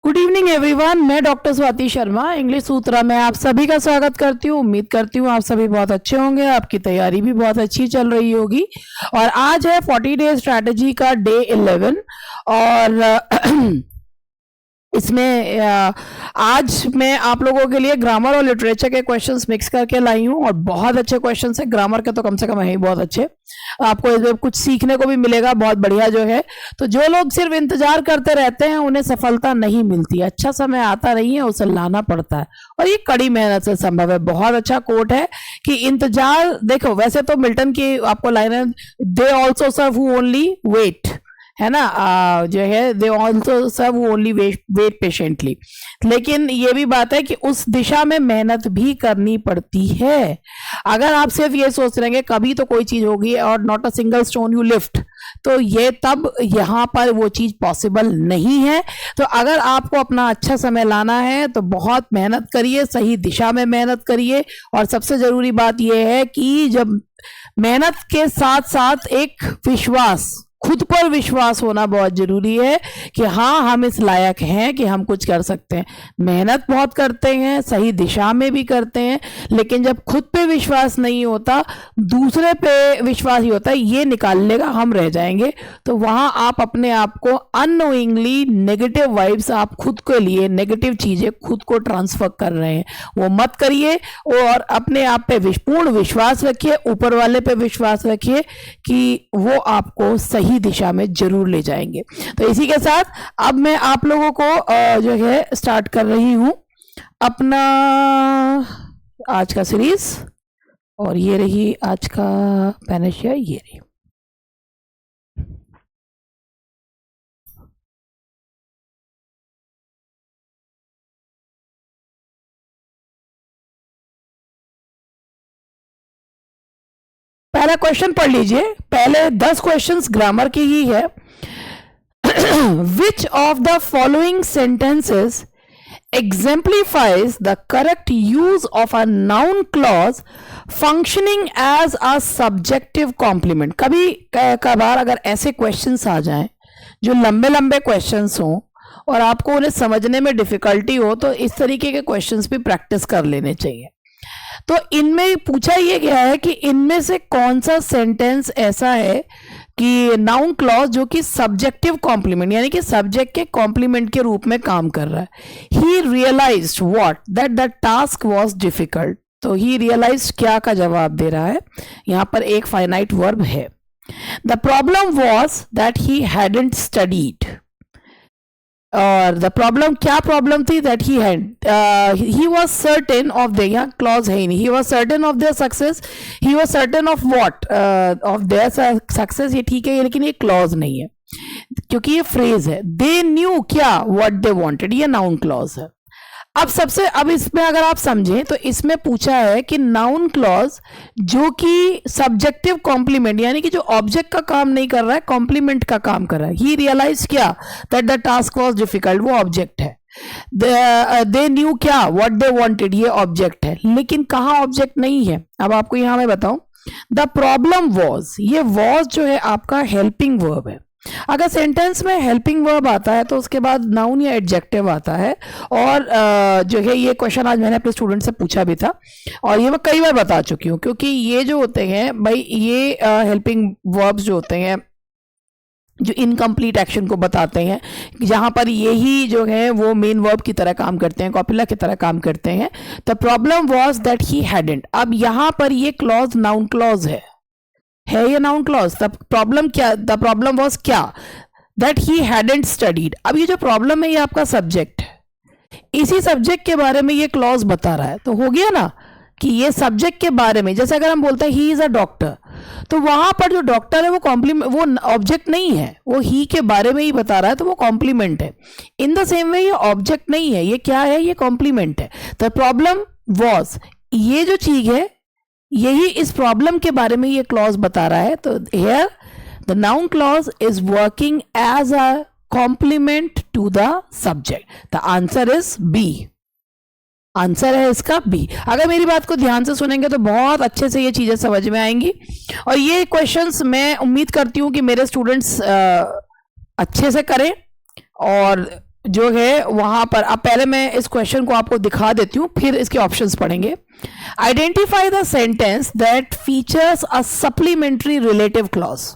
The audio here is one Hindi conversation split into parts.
गुड इवनिंग एवरीवन, मैं डॉक्टर स्वाति शर्मा इंग्लिश सूत्रा में आप सभी का स्वागत करती हूँ। उम्मीद करती हूँ आप सभी बहुत अच्छे होंगे, आपकी तैयारी भी बहुत अच्छी चल रही होगी। और आज है 40 डे स्ट्रैटेजी का डे 11 और इसमें आज मैं आप लोगों के लिए ग्रामर और लिटरेचर के क्वेश्चंस मिक्स करके लाई हूँ और बहुत अच्छे क्वेश्चंस हैं। ग्रामर के तो कम से कम है ही बहुत अच्छे, आपको इसमें कुछ सीखने को भी मिलेगा, बहुत बढ़िया जो है। तो जो लोग सिर्फ इंतजार करते रहते हैं उन्हें सफलता नहीं मिलती, अच्छा समय आता नहीं है, उसे लाना पड़ता है और ये कड़ी मेहनत से संभव है। बहुत अच्छा कोट है कि इंतजार, देखो वैसे तो मिल्टन की आपको लाइन है, they also serve who only wait, है ना, जो है they also serve only wait patiently. लेकिन ये भी बात है कि उस दिशा में मेहनत भी करनी पड़ती है। अगर आप सिर्फ ये सोच रहेंगे कभी तो कोई चीज होगी और not a single stone you lift, तो ये तब यहाँ पर वो चीज पॉसिबल नहीं है। तो अगर आपको अपना अच्छा समय लाना है तो बहुत मेहनत करिए, सही दिशा में मेहनत करिए। और सबसे जरूरी बात यह है कि जब मेहनत के साथ साथ एक विश्वास, खुद पर विश्वास होना बहुत जरूरी है कि हाँ हम इस लायक हैं कि हम कुछ कर सकते हैं। मेहनत बहुत करते हैं, सही दिशा में भी करते हैं, लेकिन जब खुद पे विश्वास नहीं होता, दूसरे पे विश्वास ही होता है, ये निकाल लेगा हम रह जाएंगे। तो वहाँ आप अपने आप को अननोइंगली नेगेटिव वाइब्स, आप खुद के लिए नेगेटिव चीजें खुद को ट्रांसफर कर रहे हैं, वो मत करिए। और अपने आप पे पूर्ण विश्वास रखिए, ऊपर वाले पे विश्वास रखिए कि वो आपको सही दिशा में जरूर ले जाएंगे। तो इसी के साथ अब मैं आप लोगों को जो है स्टार्ट कर रही हूं अपना आज का सीरीज। और ये रही आज का पैनेशिया, ये रही। पहला क्वेश्चन पढ़ लीजिए, पहले 10 क्वेश्चंस ग्रामर की ही है। Which of the following sentences exemplifies the correct use of a noun clause functioning as a subjective complement? कभी कभार अगर ऐसे क्वेश्चंस आ जाएं जो लंबे लंबे क्वेश्चंस हों और आपको उन्हें समझने में डिफिकल्टी हो, तो इस तरीके के क्वेश्चंस भी प्रैक्टिस कर लेने चाहिए। तो इनमें पूछा ये गया है कि इनमें से कौन सा सेंटेंस ऐसा है कि नाउन क्लॉज जो कि सब्जेक्टिव कॉम्प्लीमेंट यानी कि सब्जेक्ट के कॉम्प्लीमेंट के रूप में काम कर रहा है। He realised what, that the task was difficult. तो ही रियलाइज्ड क्या का जवाब दे रहा है, यहां पर एक फाइनाइट वर्ब है। The problem was that he hadn't studied. और द प्रॉब्लम, क्या प्रॉब्लम थी, that he was certain of the, यहाँ क्लॉज है ही नहीं, he was certain of their success, he was certain of what, of their success. ये ठीक है, लेकिन ये क्लॉज नहीं है क्योंकि ये फ्रेज है। दे न्यू क्या, व्हाट दे वांटेड, ये नाउन क्लॉज है। अब इसमें अगर आप समझें तो इसमें पूछा है कि नाउन क्लॉज जो कि सब्जेक्टिव कॉम्प्लीमेंट यानी कि जो ऑब्जेक्ट का काम नहीं कर रहा है, कॉम्प्लीमेंट का काम कर रहा है। ही रियलाइज क्या, that the task was difficult, वो ऑब्जेक्ट है। दे न्यू क्या, व्हाट दे वांटेड, ये ऑब्जेक्ट है। लेकिन कहाँ ऑब्जेक्ट नहीं है, अब आपको यहां मैं बताऊं। द प्रॉब्लम वाज, ये वाज जो है आपका हेल्पिंग वर्ब है। अगर सेंटेंस में हेल्पिंग वर्ब आता है तो उसके बाद नाउन या एडजेक्टिव आता है। और जो है ये क्वेश्चन आज मैंने अपने स्टूडेंट से पूछा भी था और ये मैं कई बार बता चुकी हूँ, क्योंकि ये जो होते हैं भाई, ये हेल्पिंग वर्ब्स जो होते हैं जो इनकम्प्लीट एक्शन को बताते हैं, जहां पर यही जो है वो मेन वर्ब की तरह काम करते हैं, कॉपुला की तरह काम करते हैं। The problem was that he hadn't, अब यहां पर ये क्लॉज नाउन क्लॉज है ये नाउन क्लॉज। द प्रॉब्लम क्या, द प्रॉब्लम वाज क्या, दैट ही हैडंट स्टडीड। अब ये जो प्रॉब्लम है ये आपका सब्जेक्ट है, इसी सब्जेक्ट के बारे में ये क्लॉज बता रहा है। तो हो गया ना कि ये सब्जेक्ट के बारे में, जैसे अगर हम बोलते हैं ही इज अ डॉक्टर, तो वहां पर जो डॉक्टर है वो कॉम्प्लीमेंट, वो ऑब्जेक्ट नहीं है, वो ही के बारे में ही बता रहा है, तो वो कॉम्प्लीमेंट है। इन द सेम वे ये ऑब्जेक्ट नहीं है, ये क्या है, ये कॉम्प्लीमेंट है। द प्रॉब्लम वाज, ये जो चीज है यही इस प्रॉब्लम के बारे में ये क्लॉज बता रहा है। तो here the noun clause is working as a complement to the subject. The answer is B, answer है इसका बी। अगर मेरी बात को ध्यान से सुनेंगे तो बहुत अच्छे से ये चीजें समझ में आएंगी। और ये क्वेश्चंस मैं उम्मीद करती हूं कि मेरे स्टूडेंट्स अच्छे से करें और जो है वहां पर, अब पहले मैं इस क्वेश्चन को आपको दिखा देती हूं, फिर इसके ऑप्शंस पढ़ेंगे. Identify the sentence that features a supplementary relative clause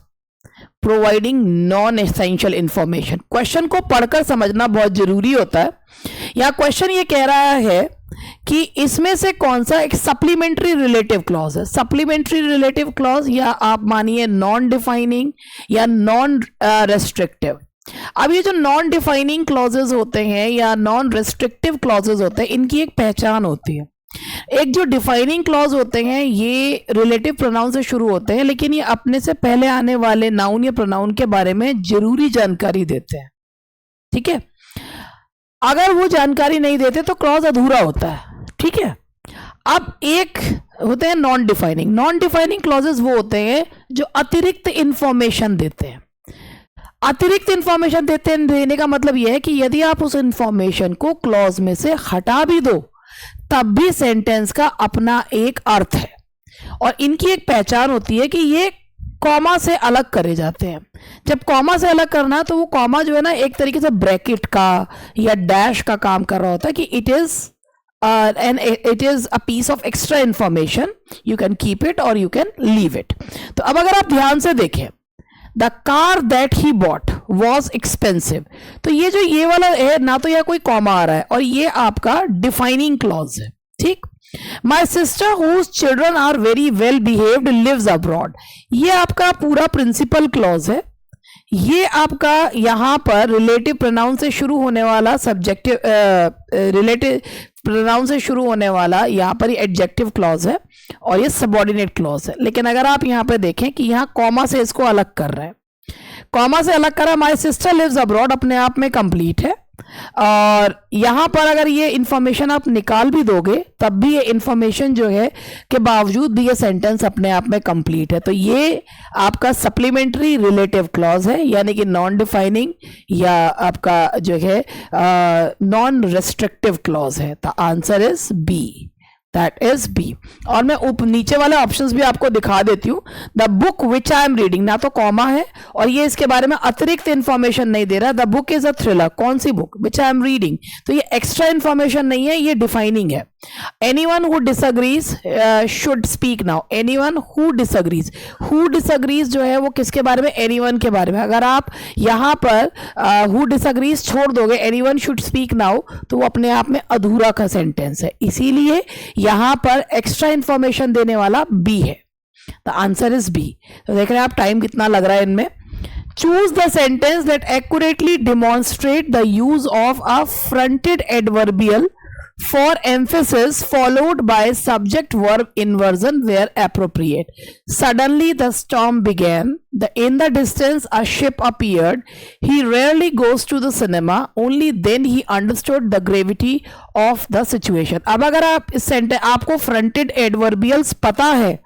providing non essential information. Question को पढ़कर समझना बहुत जरूरी होता है. यहां क्वेश्चन ये कह रहा है कि इसमें से कौन सा एक सप्लीमेंट्री रिलेटिव क्लॉज है. सप्लीमेंट्री रिलेटिव क्लॉज या आप मानिए नॉन डिफाइनिंग या नॉन रेस्ट्रिक्टिव. अब ये जो नॉन डिफाइनिंग क्लॉजेज होते हैं या नॉन रेस्ट्रिक्टिव क्लॉजेज होते हैं, इनकी एक पहचान होती है. एक जो डिफाइनिंग क्लॉज होते हैं ये रिलेटिव प्रोनाउन से शुरू होते हैं, लेकिन ये अपने से पहले आने वाले नाउन या प्रोनाउन के बारे में जरूरी जानकारी देते हैं. ठीक है, अगर वो जानकारी नहीं देते तो क्लॉज अधूरा होता है. ठीक है, अब एक होते हैं non defining. Non defining clauses वो होते हैं जो अतिरिक्त इंफॉर्मेशन देते हैं. अतिरिक्त इंफॉर्मेशन देने का मतलब यह है कि यदि आप उस इंफॉर्मेशन को क्लॉज में से हटा भी दो तब भी सेंटेंस का अपना एक अर्थ है. और इनकी एक पहचान होती है कि ये कॉमा से अलग करे जाते हैं. जब कॉमा से अलग करना तो वो कॉमा जो है ना एक तरीके से ब्रैकेट का या डैश का काम कर रहा होता है कि it is a piece of extra information, you can keep it और यू कैन लीव इट. तो अब अगर आप ध्यान से देखें, the car that he bought was expensive, तो ये जो ये वाला है ना तो यह कोई कॉमा आ रहा है और ये आपका डिफाइनिंग क्लॉज है. ठीक, my sister whose children are very well behaved lives abroad, ये आपका पूरा प्रिंसिपल क्लॉज है. ये आपका यहां पर रिलेटिव प्रोनाउन से शुरू होने वाला सब्जेक्टिव रिलेटिव प्रोनाउन से शुरू होने वाला यहां पर एडजेक्टिव क्लॉज है और ये सबऑर्डिनेट क्लॉज है. लेकिन अगर आप यहां पे देखें कि यहां कॉमा से इसको अलग कर रहा है, कॉमा से अलग करा, माई सिस्टर लिव्स अब्रॉड अपने आप में कंप्लीट है. और यहां पर अगर ये इंफॉर्मेशन आप निकाल भी दोगे तब भी ये इंफॉर्मेशन जो है के बावजूद भी ये सेंटेंस अपने आप में कंप्लीट है. तो ये आपका सप्लीमेंट्री रिलेटिव क्लॉज है, यानी कि नॉन डिफाइनिंग या आपका जो है नॉन रेस्ट्रिक्टिव क्लॉज है. The answer is B, that is B. और मैं नीचे वाले ऑप्शंस भी आपको दिखा देती हूं. The book which I am reading, ना तो कॉमा है और ये इसके बारे में अतिरिक्त इंफॉर्मेशन नहीं दे रहा. The book is a thriller, कौन सी book, which I am reading, तो ये एक्स्ट्रा इंफॉर्मेशन नहीं है, ये डिफाइनिंग है. Anyone who disagrees should speak now. Anyone who disagrees जो है वो किसके बारे में, एनीवन के बारे में. अगर आप यहां पर हु डिसएग्रीज छोड़ दोगे, एनीवन शुड स्पीक नाउ, तो वो अपने आप में अधूरा का सेंटेंस है. इसीलिए यहां पर एक्स्ट्रा इंफॉर्मेशन देने वाला बी है. The answer is B. तो देख रहे हैं आप टाइम कितना लग रहा है इनमें. Choose the sentence that accurately demonstrate the use of a fronted adverbial for emphasis followed by subject verb inversion where appropriate. Suddenly the storm began. In the distance a ship appeared. He rarely goes to the cinema. Only then he understood the gravity of the situation. अब अगर आप इस सेंटेंस आपको फ्रंटेड एडवर्बियल्स पता है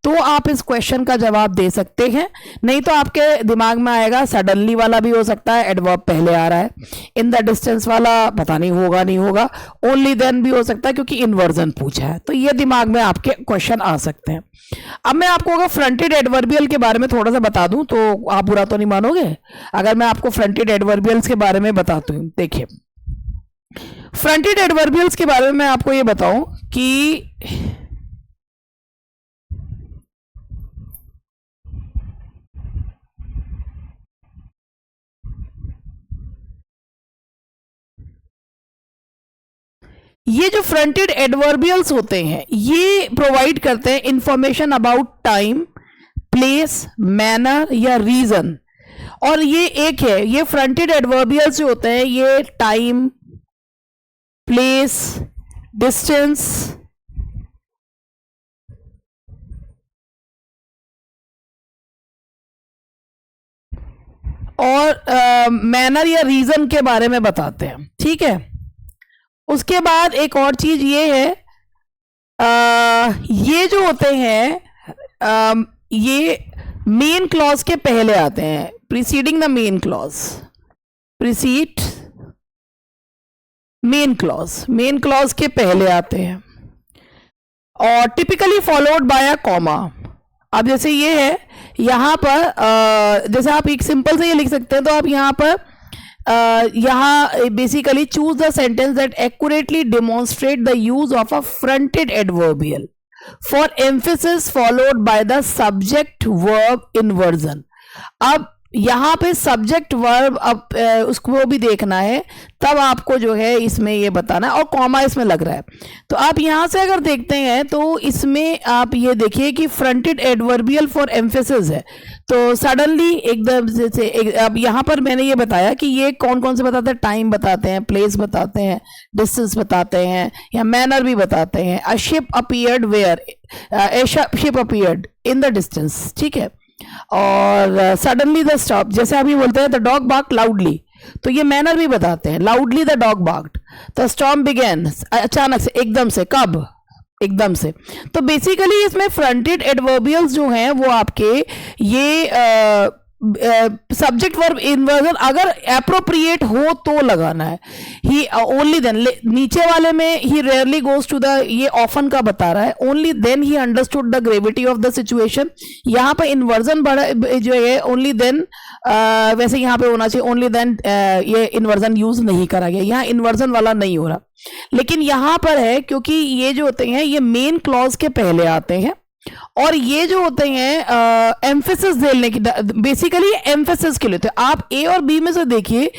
तो आप इस क्वेश्चन का जवाब दे सकते हैं. नहीं तो आपके दिमाग में आएगा सडनली वाला भी हो सकता है, एडवर्ब पहले आ रहा है. इन द डिस्टेंस वाला पता नहीं होगा. ओनली देन भी हो सकता है क्योंकि इन्वर्जन पूछा है. तो ये दिमाग में आपके क्वेश्चन आ सकते हैं. अब मैं आपको अगर फ्रंटेड एडवर्बियल के बारे में थोड़ा सा बता दूं तो आप बुरा तो नहीं मानोगे अगर मैं आपको फ्रंटेड एडवर्बियल्स के बारे में बताता हूं. देखिए, फ्रंटेड एडवर्बियल्स के बारे में मैं आपको ये बताऊं कि ये जो फ्रंटेड एडवर्बियल्स होते हैं ये प्रोवाइड करते हैं information about time, place, manner या रीजन. और ये एक है, ये फ्रंटेड एडवर्बियल्स जो होते हैं ये टाइम, प्लेस, डिस्टेंस और मैनर या रीजन के बारे में बताते हैं. ठीक है, उसके बाद एक और चीज ये है, ये जो होते हैं ये मेन क्लॉज के पहले आते हैं, preceding the main clause, preceded main clause के पहले आते हैं और typically followed by a comma. अब जैसे ये है यहां पर जैसे आप एक सिंपल से ये लिख सकते हैं, तो आप यहां पर यहाँ basically choose the sentence that accurately demonstrate the use of a fronted adverbial for emphasis followed by the subject verb inversion. अब यहाँ पे सब्जेक्ट वर्ब अब उसको भी देखना है, तब आपको जो है इसमें ये बताना है, और कॉमा इसमें लग रहा है। तो आप यहाँ से अगर देखते हैं तो इसमें आप ये देखिए कि फ्रंटेड एडवर्बियल फॉर एम्फेसिस है, तो सडनली एकदम से अब यहाँ पर मैंने ये बताया कि ये कौन कौन से बताते हैं, टाइम बताते हैं, प्लेस बताते हैं, डिस्टेंस बताते हैं, या मैनर भी बताते हैं। A ship appeared where, a ship appeared in the distance, ठीक है। और सडनली द स्टॉप, जैसे अभी बोलते हैं द डॉग बार्क लाउडली, तो ये मैनर भी बताते हैं। Loudly the dog barked, the storm began, अचानक से, एकदम से, कब, एकदम से। तो बेसिकली इसमें फ्रंटेड एडवर्बियल्स जो हैं वो आपके ये सब्जेक्ट वर्ब इन्वर्जन अगर एप्रोप्रिएट हो तो लगाना है। ही ओनली देन, नीचे वाले में he rarely goes to the, ये ऑफन का बता रहा है, only then he understood the gravity of the situation. यहाँ पे इन्वर्जन बड़ा जो है ओनली देन, वैसे यहाँ पे होना चाहिए ओनली देन, ये इन्वर्जन यूज नहीं करा गया, यहाँ इन्वर्जन वाला नहीं हो रहा, लेकिन यहाँ पर है क्योंकि ये जो होते हैं ये मेन क्लॉज के पहले आते हैं, और ये जो होते हैं एम्फेसिस देने की, बेसिकली एम्फेसिस के लिए। तो आप ए और बी में से देखिए,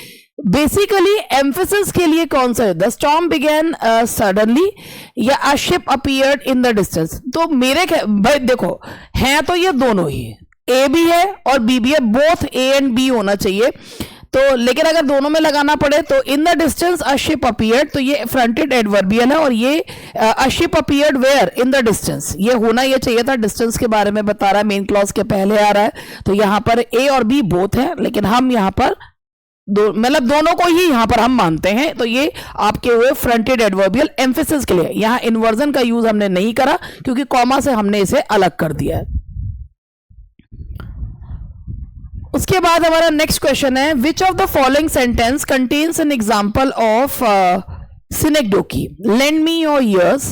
बेसिकली एम्फेसिस के लिए कौन सा है, द स्टॉर्म बिगेन सडनली, या अ ship appeared in the distance. तो मेरे भाई देखो, हैं तो ये दोनों ही, ए भी है और बी भी है, बोथ ए एंड बी होना चाहिए। तो लेकिन अगर दोनों में लगाना पड़े तो in the distance a ship appeared, तो ये फ्रंटेड एडवर्बियल है, और ये a ship appeared where, in the distance, ये होना ये चाहिए था, डिस्टेंस के बारे में बता रहा है, मेन क्लॉज के पहले आ रहा है। तो यहाँ पर ए और बी बोथ है, लेकिन हम यहाँ पर मतलब दोनों को ही यहाँ पर हम मानते हैं। तो ये आपके हुए फ्रंटेड एडवर्बियल एम्फेसिस के लिए। यहाँ इन्वर्जन का यूज हमने नहीं करा क्योंकि कॉमा से हमने इसे अलग कर दिया है। उसके बाद हमारा नेक्स्ट क्वेश्चन है, which of the following sentence contains an example of synecdoche. Lend me your ears,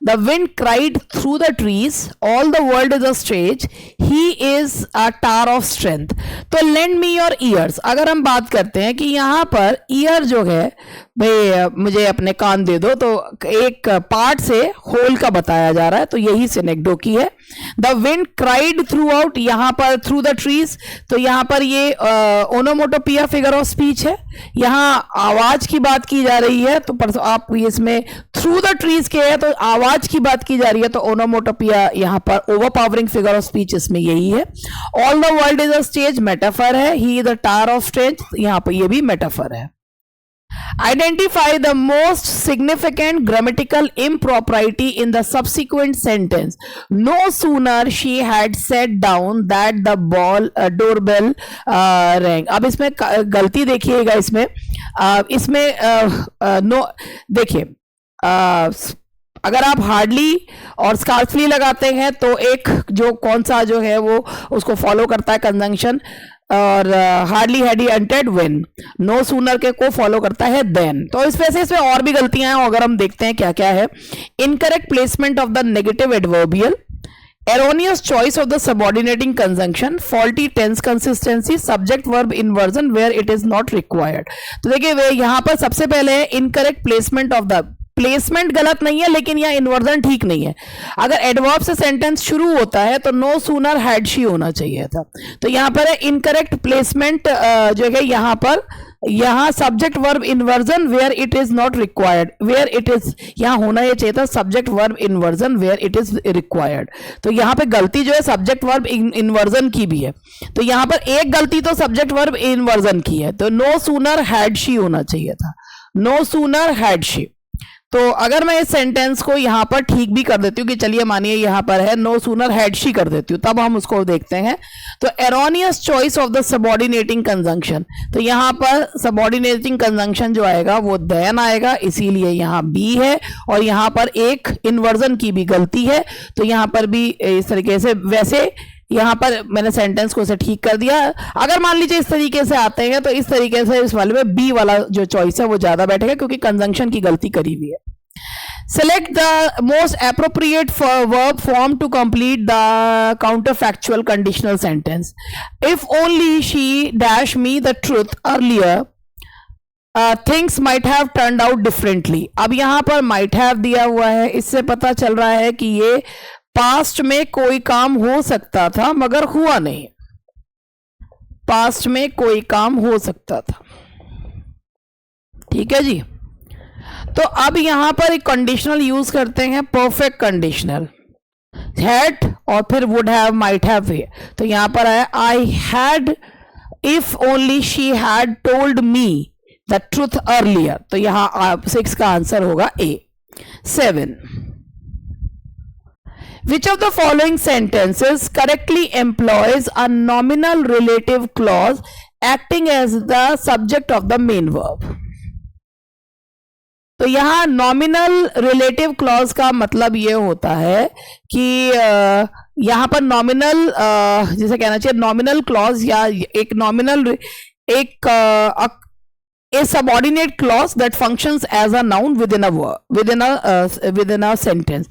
the wind cried through the trees, all the world is a stage, he is a tower of strength. तो लेंड मी योर ईयर्स, अगर हम बात करते हैं कि यहाँ पर ईयर जो है, भाई मुझे अपने कान दे दो, तो एक पार्ट से होल का बताया जा रहा है, तो यही सिनेक्डोकी है। The wind cried through out, यहाँ पर थ्रू द ट्रीज, तो यहाँ पर ये ओनोमोटोपिया फिगर ऑफ स्पीच है, यहाँ आवाज की बात की जा रही है। तो आप इसमें थ्रू द ट्रीज के है तो आवाज की बात की जा रही है, तो ओनोमोटोपिया यहाँ पर ओवरपावरिंग फिगर ऑफ स्पीच इसमें यही है। All the world is a stage metaphor है, he is the tower of strength, यहाँ पर ये भी मेटाफर है। Identify the most significant grammatical impropriety in the subsequent sentence. No sooner she had sat down that the doorbell rang. अब इसमें गलती देखिएगा, इसमें नो देखिए, अगर आप हार्डली और स्कार्फली लगाते हैं तो एक जो कौन सा जो है वो उसको फॉलो करता है कंजंक्शन, और hardly had he entered when, no sooner के को फॉलो करता है देन। तो इस वजह से इसमें और भी गलतियां हैं, अगर हम देखते हैं क्या क्या है। Incorrect placement of the negative adverbial, erroneous choice of the subordinating conjunction, faulty tense consistency, subject verb inversion where it is not required। तो देखिए यहाँ पर सबसे पहले है incorrect placement of the, placement गलत नहीं है लेकिन यहाँ इन्वर्जन ठीक नहीं है। अगर एडवर्ब से सेंटेंस शुरू होता है तो नो सूनर हैड शी होना चाहिए था, तो यहाँ पर है इनकरेक्ट प्लेसमेंट जो है यहाँ पर, यहाँ subject verb inversion where it is not required, where it is, यहाँ होना ये चाहिए था subject verb inversion where it is required. तो यहाँ पे गलती जो है सब्जेक्ट वर्ब इन्वर्जन की भी है, तो यहाँ पर एक गलती तो सब्जेक्ट वर्ब इन्वर्जन की है, तो नो सूनर हैड शी होना चाहिए था, नो सूनर हैड शी। तो अगर मैं इस सेंटेंस को यहाँ पर ठीक भी कर देती हूँ कि चलिए मानिए यहाँ पर है नो सूनर हैड शी कर देती हूँ, तब हम उसको देखते हैं। तो erroneous choice of the subordinating conjunction, तो यहाँ पर सबऑर्डिनेटिंग कंजंक्शन जो आएगा वो देन आएगा, इसीलिए यहाँ बी है, और यहाँ पर एक इन्वर्जन की भी गलती है, तो यहाँ पर भी इस तरीके से, वैसे यहाँ पर मैंने सेंटेंस को से ठीक कर दिया। अगर मान लीजिए इस तरीके से आते हैं तो इस तरीके से इस वाले में बी वाला जो चॉइस है वो ज्यादा बैठेगा क्योंकि कंजंक्शन की गलती करी हुई है। Select the most appropriate verb form to complete the counterfactual conditional sentence. If only she dash me the truth earlier, things might have turned out differently. अब यहां पर माइट हैव दिया हुआ है, इससे पता चल रहा है कि ये पास्ट में कोई काम हो सकता था मगर हुआ नहीं। पास्ट में कोई काम हो सकता था, ठीक है जी। तो अब यहां पर एक कंडीशनल यूज करते हैं, परफेक्ट कंडीशनल, हैड और फिर वुड हैव, माइट हैव। तो यहां पर है I had if only she had told me the truth earlier. तो यहां 6 का आंसर होगा ए। 7, which of the following sentences correctly employs a nominal relative clause acting as the subject of the main verb? तो यहां नॉमिनल रिलेटिव क्लॉज का मतलब ये होता है कि यहां पर नॉमिनल, जैसे कहना चाहिए नॉमिनल क्लॉज या एक नॉमिनल, एक a subordinate clause that functions as a noun within a sentence.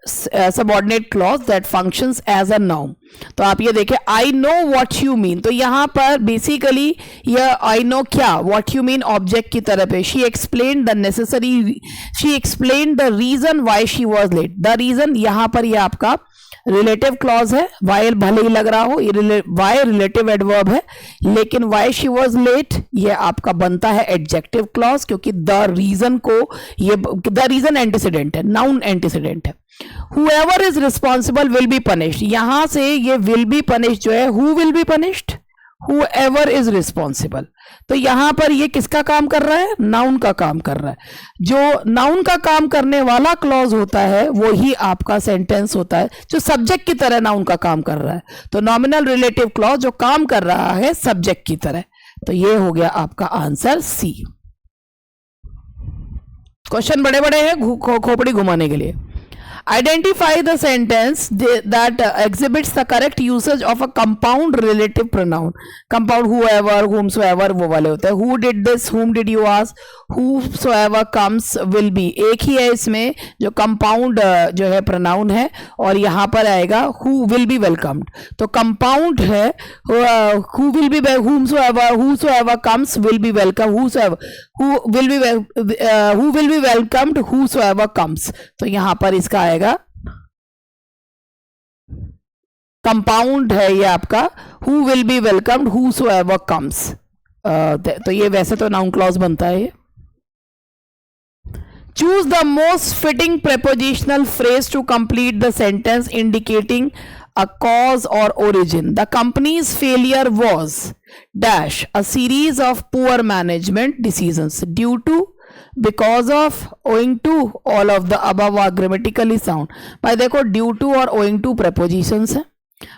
Subordinate clause that functions as a noun. तो आप ये देखें, I know what you mean, तो यहां पर बेसिकली यह आई नो क्या, व्हाट यू मीन ऑब्जेक्ट की तरफ है। She explain the reason why she was late. The reason यहां पर ये आपका रिलेटिव क्लॉज है, वाई भले ही लग रहा हो, ये वाई रिलेटिव एडवर्ब है, लेकिन वाई शी वॉज लेट ये आपका बनता है एडजेक्टिव क्लॉज, क्योंकि द रीजन को ये द रीजन एंटीसीडेंट है, नाउन एंटीसीडेंट है। Whoever is responsible will be punished, यहां से ये will be punished जो है, who will be punished, whoever is responsible। तो यहां पर ये किसका काम कर रहा है, नाउन का काम कर रहा है। जो नाउन का काम करने वाला क्लॉज होता है वो ही आपका सेंटेंस होता है, जो सब्जेक्ट की तरह नाउन का काम कर रहा है। तो नॉमिनल रिलेटिव क्लॉज जो काम कर रहा है सब्जेक्ट की तरह। तो ये हो गया आपका आंसर सी। क्वेश्चन बड़े बड़े हैं खोपड़ी घुमाने के लिए। Identify the sentence that exhibits the correct usage of a compound relative pronoun. Compound whoever, whomsoever वो वाले होते हैं। Who did this, whom did you ask, whosoever comes will be। एक ही है इसमें जो compound जो है pronoun है, और यहाँ पर आएगा who will be welcomed। तो compound है who will be, whosoever comes will be welcome, who will be welcomed, whosoever comes। तो यहाँ पर इसका आएगा कंपाउंड है ये आपका who will be welcomed, whosoever comes। तो ये वैसे तो नाउन क्लॉज बनता है। Choose the most fitting prepositional phrase to complete the sentence indicating a cause or origin. The company's failure was dash a series of poor management decisions due to, because of, owing to, all of the above are grammatically sound। भाई देखो ड्यू टू और owing to prepositions है,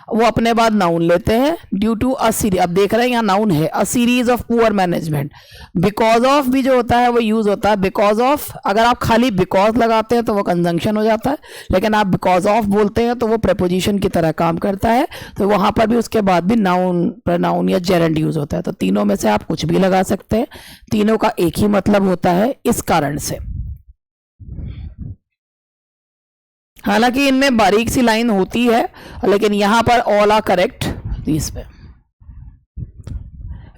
वो अपने बाद नाउन लेते हैं। ड्यू टू अ सीरीज, अब देख रहे हैं यहाँ नाउन है, a series of poor management. Because of भी जो होता है वो यूज होता है बिकॉज ऑफ। अगर आप खाली बिकॉज लगाते हैं तो वो कंजंक्शन हो जाता है, लेकिन आप बिकॉज ऑफ बोलते हैं तो वो प्रेपोजिशन की तरह काम करता है। तो वहां पर भी उसके बाद भी नाउन, प्रोनाउन या जेरेंड यूज होता है। तो तीनों में से आप कुछ भी लगा सकते हैं, तीनों का एक ही मतलब होता है इस कारण से। हालांकि इनमें बारीक सी लाइन होती है, लेकिन यहां पर ऑल आर करेक्ट इस पे।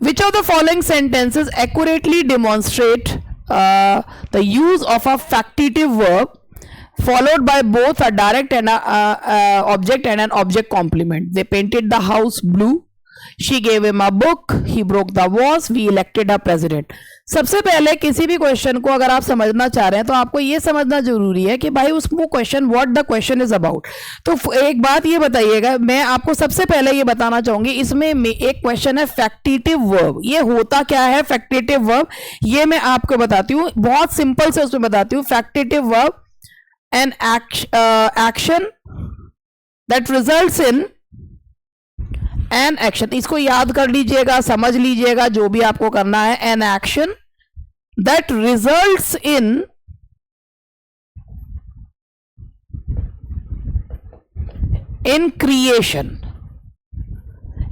Which of the following sentences accurately demonstrate the use of a factitive verb followed by both a direct and a object and an object complement? They painted the house blue, she gave him a book, he broke the vase, we elected a president। सबसे पहले किसी भी क्वेश्चन को अगर आप समझना चाह रहे हैं तो आपको ये समझना जरूरी है कि भाई उसको question, what the question is about. तो एक बात ये बताइएगा, मैं आपको सबसे पहले ये बताना चाहूंगी, इसमें एक क्वेश्चन है फैक्टिटिव वर्ब। ये होता क्या है फैक्टिटिव वर्ब, ये मैं आपको बताती हूँ, बहुत सिंपल से उसमें बताती हूँ। Factitive verb an action that results in an action. इसको याद कर लीजिएगा, समझ लीजिएगा, जो भी आपको करना है। N action that results in creation,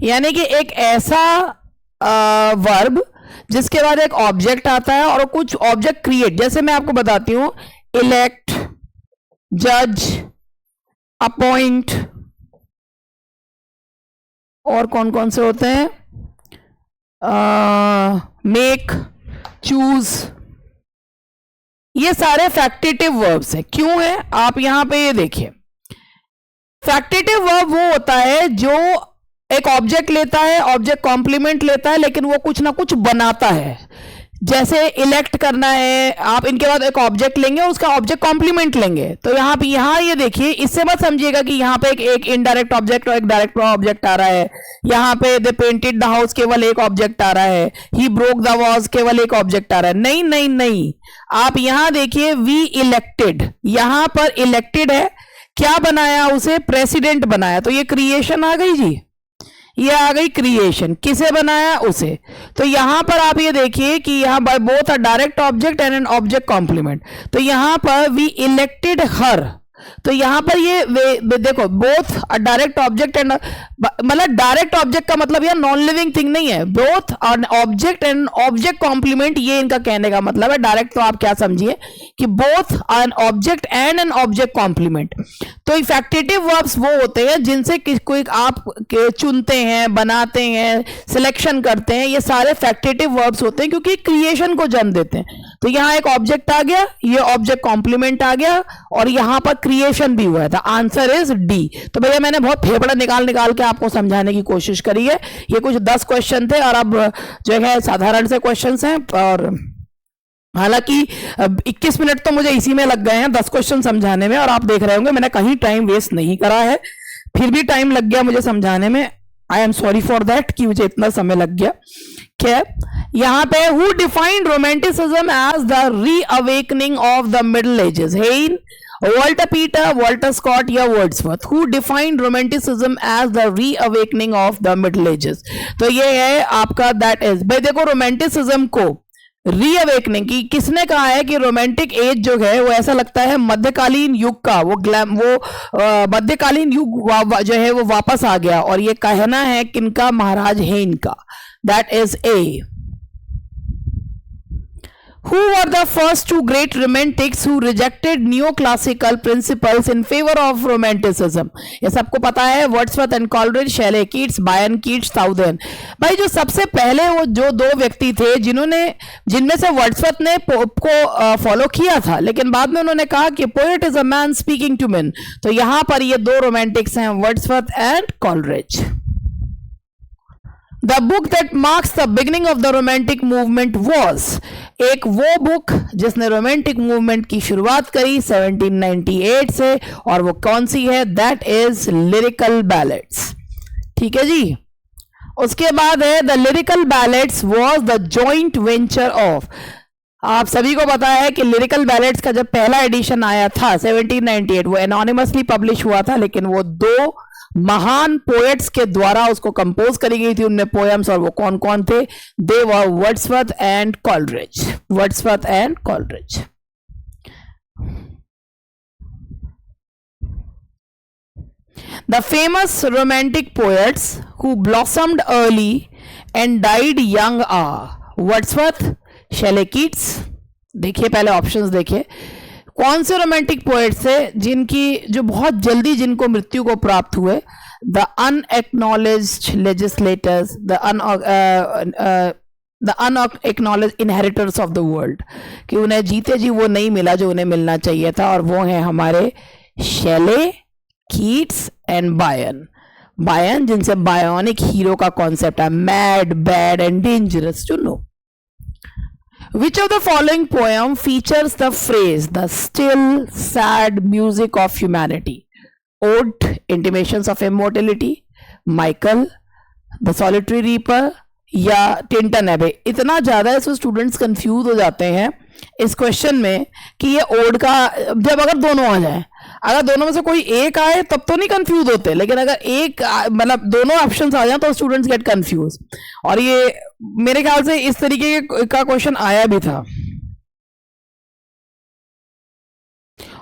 यानी कि एक ऐसा वर्ब जिसके बाद एक ऑब्जेक्ट आता है और कुछ ऑब्जेक्ट क्रिएट। जैसे मैं आपको बताती हूं, इलेक्ट, जज, अपॉइंट, और कौन कौन से होते हैं, मेक, चूज, ये सारे फैक्टेटिव वर्ब्स हैं। क्यों है, आप यहां पे ये देखिए, फैक्टेटिव वर्ब वो होता है जो एक ऑब्जेक्ट लेता है, ऑब्जेक्ट कॉम्प्लीमेंट लेता है, लेकिन वो कुछ ना कुछ बनाता है। जैसे इलेक्ट करना है, आप इनके बाद एक ऑब्जेक्ट लेंगे, उसका ऑब्जेक्ट कॉम्प्लीमेंट लेंगे। तो यहाँ ये देखिए, इससे मत समझिएगा कि यहाँ पे एक इनडायरेक्ट ऑब्जेक्ट और एक डायरेक्ट ऑब्जेक्ट आ रहा है। यहाँ पे दे पेंटेड द हाउस केवल एक ऑब्जेक्ट आ रहा है, ही ब्रोक द वॉज केवल एक ऑब्जेक्ट आ रहा है। नहीं नहीं नहीं, आप यहाँ देखिए, वी इलेक्टेड, यहां पर इलेक्टेड है, क्या बनाया उसे, प्रेसिडेंट बनाया, तो ये क्रिएशन आ गई जी, ये आ गई क्रिएशन। किसे बनाया, उसे। तो यहां पर आप ये देखिए कि यहां by both a direct object and an object complement, तो यहां पर वी इलेक्टेड हर, तो यहां पर ये देखो, both a direct object and, मतलब डायरेक्ट ऑब्जेक्ट का मतलब यह नॉन लिविंग थिंग नहीं है, both an object and object complement, ये इनका कहने का मतलब है। डायरेक्ट तो आप क्या समझिए कि both an object and an object complement. तो फैक्टेटिव वर्ब्स वो होते हैं जिनसे कोई आप चुनते हैं, बनाते हैं, सिलेक्शन करते हैं, ये सारे फैक्टेटिव वर्ब्स होते हैं क्योंकि क्रिएशन को जन्म देते हैं। तो यहां एक ऑब्जेक्ट आ गया, ये ऑब्जेक्ट कॉम्प्लीमेंट आ गया, और यहां पर क्रिएशन भी हुआ है। Answer is D. तो भैया मैंने बहुत फेफड़ा निकाल के आपको समझाने की कोशिश करी है। ये कुछ 10 क्वेश्चन थे, और अब जो है साधारण से क्वेश्चंस हैं, और हालांकि 21 मिनट तो मुझे इसी में लग गए हैं 10 क्वेश्चन समझाने में, और आप देख रहे होंगे मैंने कहीं टाइम वेस्ट नहीं करा है, फिर भी टाइम लग गया मुझे समझाने में। I am sorry for that कि मुझे इतना समय लग गया। क्या यहां पे, who defined romanticism as the reawakening of the middle ages, then, Walter Pater, Walter Scott या Wordsworth, who defined romanticism as the reawakening of the middle ages. तो ये है आपका, दैट इज, भाई देखो रोमांटिसिज्म को रीअवेकनिंग की किसने कहा है कि रोमांटिक एज जो है वो ऐसा लगता है मध्यकालीन युग का, वो मध्यकालीन युग जो है वो वापस आ गया, और ये कहना है किनका, महाराज हेन का। That is a. Who were the first two great romantics who rejected neoclassical principles in favor of romanticism? ये सबको पता है, Wordsworth and Coleridge, शेले Keats, Bayern Keats, southern. भाई जो सबसे पहले वो जो दो व्यक्ति थे जिनमें से वर्ड्सवर्थ ने पोप को फॉलो किया था, लेकिन बाद में उन्होंने कहा कि poet is a man speaking to men. तो यहां पर ये दो रोमांटिक्स हैं, Wordsworth and Coleridge. The book that marks the beginning of the romantic movement was, एक वो बुक जिसने रोमांटिक मूवमेंट की शुरुआत करी 1798 से, और वो कौन सी है, दैट इज लिरिकल बैलेड्स। ठीक है जी। उसके बाद है the lyrical ballads was the joint venture of, आप सभी को पता है कि लिरिकल बैलेड्स का जब पहला एडिशन आया था 1798, वो एनोनिमसली पब्लिश हुआ था, लेकिन वो दो महान पोएट्स के द्वारा उसको कंपोज करी गई थी उनमें पोएम्स, और वो कौन कौन थे, they were Wordsworth and Coleridge, Wordsworth and Coleridge. The famous romantic poets who blossomed early and died young are Wordsworth, शेले Keats. देखिए पहले ऑप्शंस देखिए, कौन से रोमांटिक पोएट्स थे जो बहुत जल्दी जिनको मृत्यु को प्राप्त हुए, the unacknowledged legislators, the unacknowledged inheritors of the world, कि उन्हें जीते जी वो नहीं मिला जो उन्हें मिलना चाहिए था, और वो हैं हमारे Shelley, Keats and Byron. Byron जिनसे बायोनिक हीरो का कॉन्सेप्ट है, mad, bad and dangerous to know. Which of the following poem features the phrase the still sad music of humanity? Ode, Intimations of Immortality, Michael, The Solitary Reaper या टिंटन एबे। इतना ज्यादा है सो स्टूडेंट्स कंफ्यूज हो जाते हैं इस क्वेश्चन में कि ये ओड का, जब अगर दोनों आ जाए, अगर दोनों में से कोई एक आए तब तो नहीं कंफ्यूज होते, लेकिन अगर एक मतलब दोनों ऑप्शंस आ जाए तो स्टूडेंट्स गेट कंफ्यूज। और ये मेरे ख्याल से इस तरीके का क्वेश्चन आया भी था,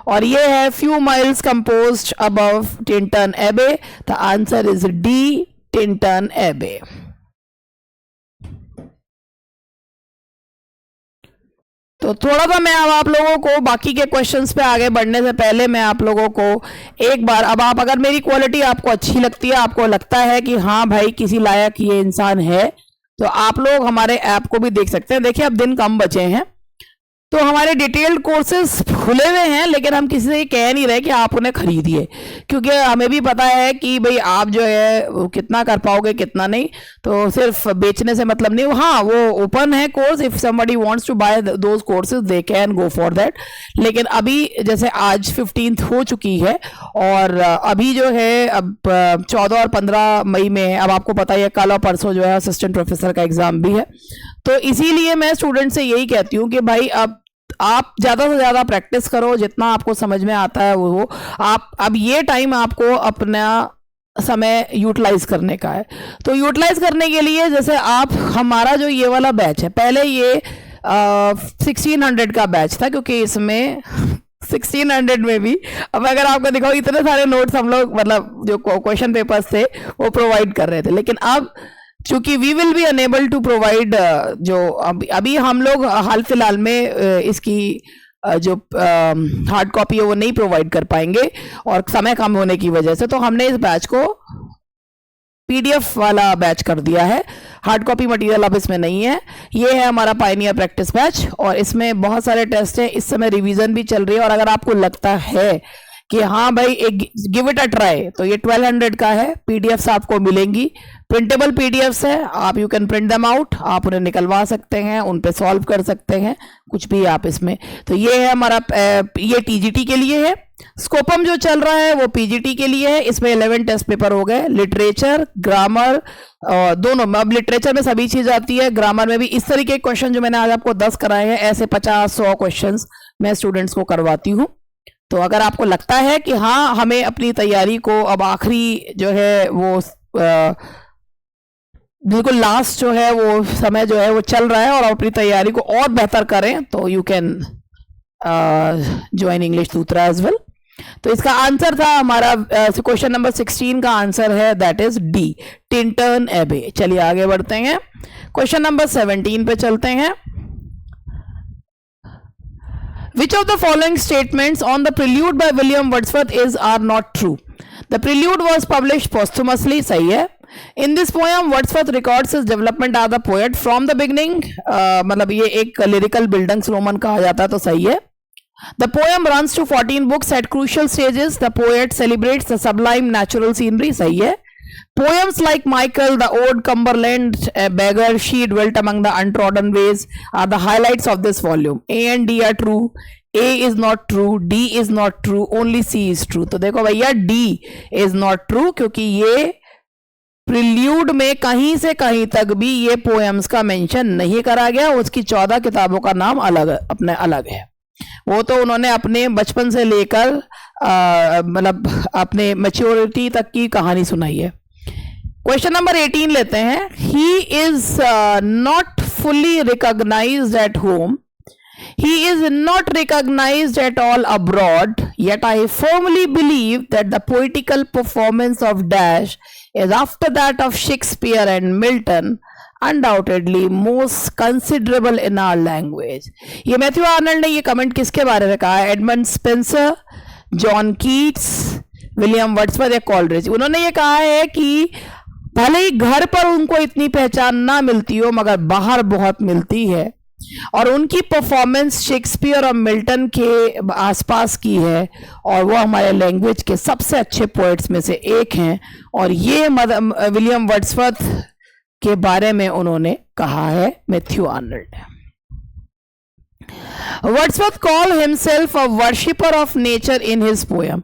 और ये है few miles composed above Tintern Abbey. The answer is D, Tintern Abbey. तो थोड़ा सा मैं अब आप लोगों को बाकी के क्वेश्चंस पे आगे बढ़ने से पहले मैं आप लोगों को एक बार, अब आप अगर मेरी क्वालिटी आपको अच्छी लगती है, आपको लगता है कि हाँ भाई किसी लायक ये इंसान है, तो आप लोग हमारे ऐप को भी देख सकते हैं। देखिए अब दिन कम बचे हैं, तो हमारे डिटेल्ड कोर्सेज खुले हुए हैं, लेकिन हम किसी से ये कह नहीं रहे कि आप उन्हें खरीदिए, क्योंकि हमें भी पता है कि भाई आप जो है वो कितना कर पाओगे कितना नहीं, तो सिर्फ बेचने से मतलब नहीं। हाँ, वो ओपन है course, if somebody wants to buy those courses they can go for that. लेकिन अभी जैसे आज 15th हो चुकी है, और अभी जो है अब 14 और 15 मई में है। अब आपको पता ही है कल और परसों जो है असिस्टेंट प्रोफेसर का एग्जाम भी है, तो इसीलिए मैं स्टूडेंट से यही कहती हूँ कि भाई अब आप ज़्यादा से ज़्यादा प्रैक्टिस करो, जितना आपको समझ में आता है वो आप, अब ये टाइम आपको अपना समय यूटिलाइज करने का है। तो यूटिलाइज करने के लिए जैसे आप, हमारा जो ये वाला बैच है, पहले ये 1600 का बैच था, क्योंकि इसमें 1600 में भी, अब अगर आपको दिखाओ इतने सारे नोट्स हम लोग, मतलब जो क्वेश्चन पेपर्स थे वो प्रोवाइड कर रहे थे। लेकिन अब चूंकि we will be unable to provide, जो अभी हम लोग हाल फिलहाल में इसकी जो हार्ड कॉपी है वो नहीं प्रोवाइड कर पाएंगे, और समय कम होने की वजह से, तो हमने इस बैच को पीडीएफ वाला बैच कर दिया है। हार्ड कॉपी मटेरियल अब इसमें नहीं है। ये है हमारा पायनियर प्रैक्टिस बैच, और इसमें बहुत सारे टेस्ट हैं, इस समय रिवीजन भी चल रही है। और अगर आपको लगता है कि हाँ भाई एक गिव इट अ ट्राई, तो ये 1200 का है। पीडीएफ्स आपको मिलेंगी, प्रिंटेबल पीडीएफ्स है, आप you can print them out, आप उन्हें निकलवा सकते हैं, उन पे सॉल्व कर सकते हैं कुछ भी आप इसमें। तो ये है हमारा, ये टीजीटी के लिए है। स्कोपम जो चल रहा है वो पीजीटी के लिए है। इसमें 11 टेस्ट पेपर हो गए, लिटरेचर, ग्रामर, दोनों। अब लिटरेचर में सभी चीज आती है, ग्रामर में भी इस तरीके के क्वेश्चन जो मैंने आज आपको 10 कराए हैं, ऐसे 50-100 क्वेश्चन मैं स्टूडेंट्स को करवाती हूँ। तो अगर आपको लगता है कि हाँ हमें अपनी तैयारी को अब आखिरी जो है वो बिल्कुल लास्ट जो है वो समय जो है वो चल रहा है, और अपनी तैयारी को और बेहतर करें, तो you can join English Sutra as well. तो इसका आंसर था हमारा, क्वेश्चन नंबर 16 का आंसर है दैट इज डी, टिंटन एबे। चलिए आगे बढ़ते हैं, क्वेश्चन नंबर 17 पे चलते हैं। Which of the following statements on the Prelude by William Wordsworth are not true? The Prelude was published posthumously, सही है। In this poem, Wordsworth records his development as a poet from the beginning, मतलब ये एक lyrical Bildungsroman कहा जाता है, तो सही है। The poem runs to 14 books at crucial stages. The poet celebrates the sublime natural scenery, सही है। Poems like Michael, The Ode, Cumberland, Beggar, She Dwelt Among the Untrodden Ways are the highlights of this volume. A and D are true. A is not true. D is not true. Only C is true. तो देखो भैया D is not true, क्योंकि ये प्रिल्यूड में कहीं से कहीं तक भी ये पोएम्स का मेंशन नहीं करा गया। उसकी 14 किताबों का नाम अलग अपने अलग है। वो तो उन्होंने अपने बचपन से लेकर मतलब अपने मैच्योरिटी तक की कहानी सुनाई है। क्वेश्चन नंबर 18 लेते हैं। He is not fully recognised at home, he is not recognized at all abroad, yet I firmly believe that the poetical performance of Dash is, after that of Shakespeare and Milton, undoubtedly most considerable in our language. ये मैथ्यू आर्नल्ड ने ये कमेंट किसके बारे में कहा है? Edmund Spenser, John Keats, William Wordsworth या कॉलरिज। उन्होंने ये कहा है कि भले ही घर पर उनको इतनी पहचान ना मिलती हो, मगर बाहर बहुत मिलती है, और उनकी परफॉर्मेंस शेक्सपियर और मिल्टन के आसपास की है, और वो हमारे लैंग्वेज के सबसे अच्छे पोएट्स में से एक हैं। और ये विलियम वर्ड्सवर्थ के बारे में उन्होंने कहा है Matthew Arnold. Wordsworth call himself a worshipper of nature in his poem.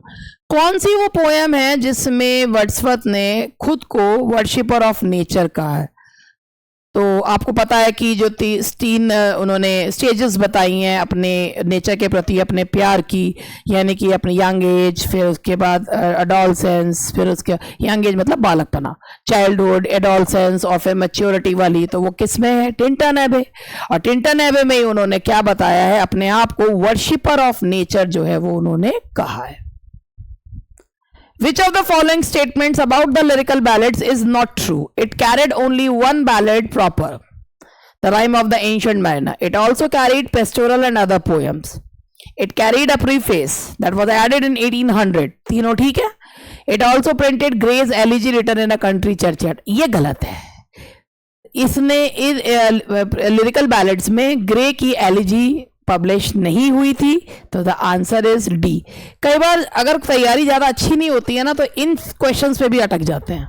कौन सी वो पोएम है जिसमें वर्ड्सवर्थ ने खुद को वर्शिपर ऑफ नेचर कहा है? तो आपको पता है कि जो 3 उन्होंने स्टेजेस बताई हैं अपने नेचर के प्रति अपने प्यार की, यानी कि अपने यंग एज, फिर उसके बाद एडोलसेंस, फिर उसके यंग एज मतलब बालकपना, चाइल्डहुड, एडोलसेंस, और फिर मैच्योरिटी वाली। तो वो किस में है? टिंटन एबे। और टिंटन एबे में ही उन्होंने क्या बताया है? अपने आप को वर्शिपर ऑफ नेचर जो है वो उन्होंने कहा है। Which of the following statements about the lyrical ballads is not true? It carried only one ballad proper, the Rime of the Ancient Mariner. It also carried pastoral and other poems. It carried a preface that was added in 1800. तीनों ठीक है? It also printed Gray's Elegy written in a country churchyard. ये गलत है। इसने लिरिकल बैलेड्स में ग्रे की एलिजी पब्लिश नहीं हुई थी, तो द आंसर इज डी। कई बार अगर तैयारी ज्यादा अच्छी नहीं होती है ना, तो इन क्वेश्चंस पे भी अटक जाते हैं।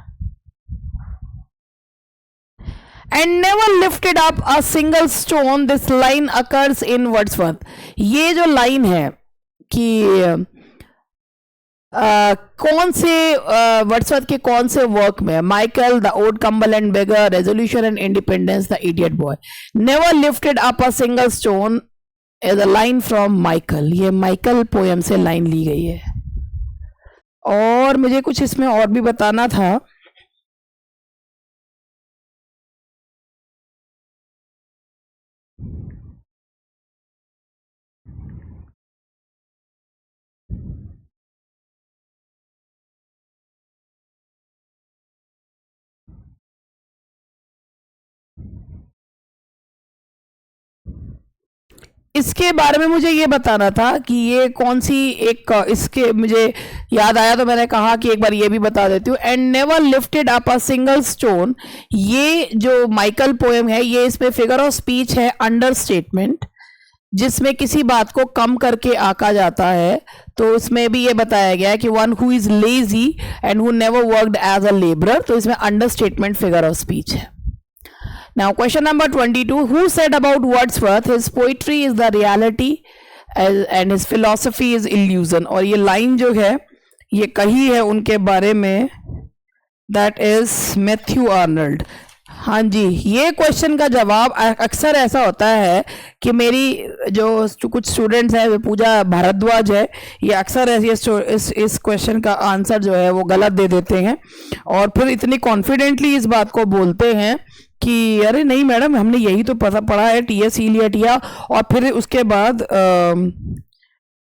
And never lifted up a single stone, this line occurs in Wordsworth. ये जो लाइन है कि कौन से वर्ड्सवर्थ के कौन से वर्क में, माइकल, द ओड कम्बल and beggar, resolution and independence, the idiot boy. Never lifted up a single stone is a line from Michael. ये माइकल पोयम से लाइन ली गई है। और मुझे कुछ इसमें और भी बताना था। इसके बारे में मुझे ये बताना था कि ये कौन सी एक, इसके मुझे याद आया तो मैंने कहा कि एक बार ये भी बता देती हूँ। And never lifted up a single stone, ये जो माइकल पोएम है, ये इसमें फिगर ऑफ स्पीच है, अंडर स्टेटमेंट, जिसमें किसी बात को कम करके आका जाता है। तो उसमें भी ये बताया गया है कि one who is lazy and who never worked as a labourer, तो इसमें understatement figure of speech है। Now question number 22, who said about Wordsworth his poetry is the reality and his philosophy is illusion? और ये लाइन जो है ये कही है उनके बारे में, that is मैथ्यू आर्नल्ड। हाँ जी, ये क्वेश्चन का जवाब अक्सर ऐसा होता है कि मेरी जो कुछ स्टूडेंट्स हैं, पूजा भारद्वाज है, ये अक्सर इस क्वेश्चन का आंसर जो है वो गलत दे देते हैं और फिर इतनी कॉन्फिडेंटली इस बात को बोलते हैं कि अरे नहीं मैडम, हमने यही तो पढ़ा है, टी.एस. इलियट। और फिर उसके बाद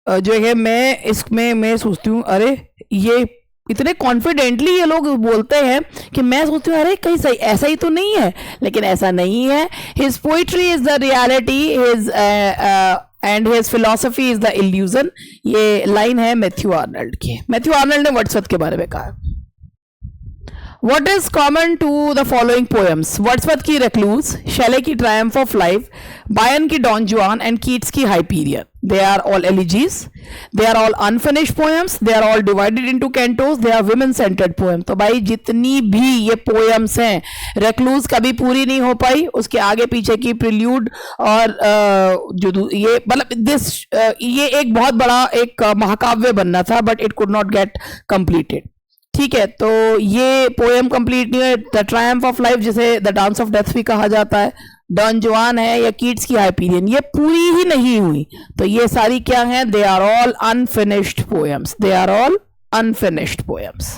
जो है मैं सोचती हूँ अरे ये इतने कॉन्फिडेंटली ये लोग बोलते हैं कि मैं सोचती हूँ अरे कहीं सही ऐसा ही तो नहीं है, लेकिन ऐसा नहीं है। His poetry is the reality, his and his philosophy is the illusion. ये लाइन है मैथ्यू आर्नल्ड की। मैथ्यू आर्नल्ड ने वर्ड्सवर्थ के बारे में कहा। What is common to the following poems? Wordsworth की रेक्लूज, शेले की ट्रायम्फ ऑफ लाइफ, बायन की डॉन जुआन एंड कीट्स की Hyperion. They are all elegies. They are all unfinished poems. They are all divided into cantos. They are women-centered poems. तो भाई जितनी भी ये poems हैं, रेक्लूज कभी पूरी नहीं हो पाई, उसके आगे पीछे की प्रिल्यूड और जो ये मतलब ये एक बहुत बड़ा एक महाकाव्य बनना था, but it could not gate completed. ठीक है, तो ये पोएम कंप्लीट नहीं है। द ट्रायम्फ ऑफ लाइफ, जिसे द डांस ऑफ डेथ भी कहा जाता है, डॉन जुआन है या कीट्स की हाइपीरियन, ये पूरी ही नहीं हुई। तो ये सारी क्या हैं? They are all unfinished poems. They are all unfinished poems.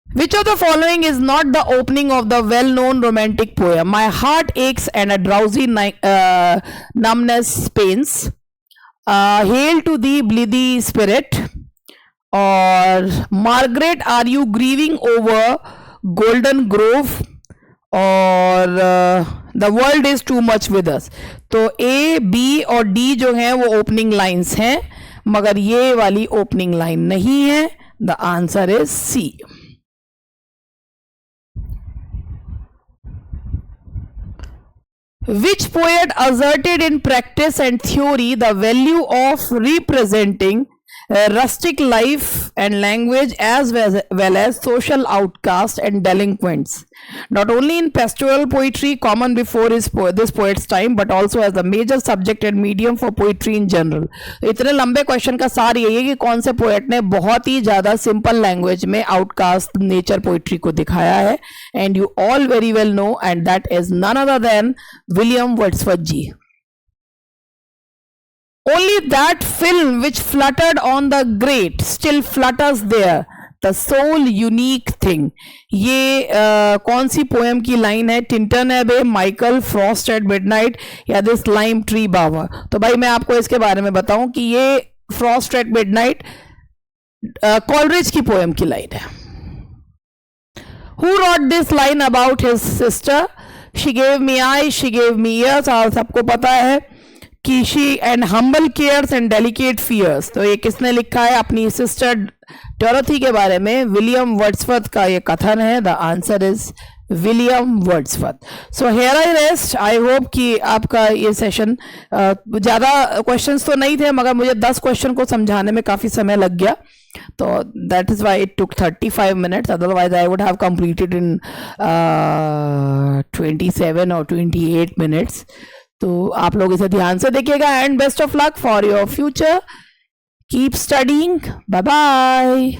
Which of the following is not the opening of the well-known romantic poem? My heart aches and a drowsy numbness pains. Hail to thee, bleedy spirit. और Margaret are you grieving over golden grove, और the world is too much with us. तो ए, बी और डी जो हैं वो ओपनिंग लाइंस हैं, मगर ये वाली ओपनिंग लाइन नहीं है। The answer is C. Which poet asserted in practice and theory the value of representing rustic life and language as well as social outcasts and delinquents, not only in pastoral poetry common before this poet's time, but also as the major subject and medium for poetry in general? इतने लंबे क्वेश्चन का सार यही है कि कौन से पोएट ने बहुत ही ज़्यादा सिंपल लैंग्वेज में आउटकास्ट नेचर पोइट्री को दिखाया है, and you all very well know, and that is none other than William Wordsworth ji. Only that film which fluttered on the grate still flutters there, the sole unique thing. ये कौन सी पोएम की लाइन है? टिंटन एबे, माइकल, फ्रॉस्ट एट मिडनाइट या दिस लाइम ट्री बावर? तो भाई मैं आपको इसके बारे में बताऊं कि ये फ्रॉस्ट एट मिडनाइट कॉलरिज की पोएम की लाइन है। Who wrote this line about his sister? She gave me eyes, she gave me ears. और सबको पता है कि she and humble cares and delicate fears। तो ये किसने लिखा है? अपनी सिस्टर डोरोथी के बारे में विलियम वर्ड्सवर्थ का ये कथन है। The answer is William Wordsworth. So here I rest. I hope कि आपका ये सेशन ज़्यादा क्वेश्चंस तो नहीं थे, मगर मुझे 10 क्वेश्चन को समझाने में काफ़ी समय लग गया, तो that is why it took 35 minutes. Otherwise I would have completed in 27 और 28 मिनट्स. तो आप लोग इसे ध्यान से देखिएगा and best of luck for your future. Keep studying. Bye bye.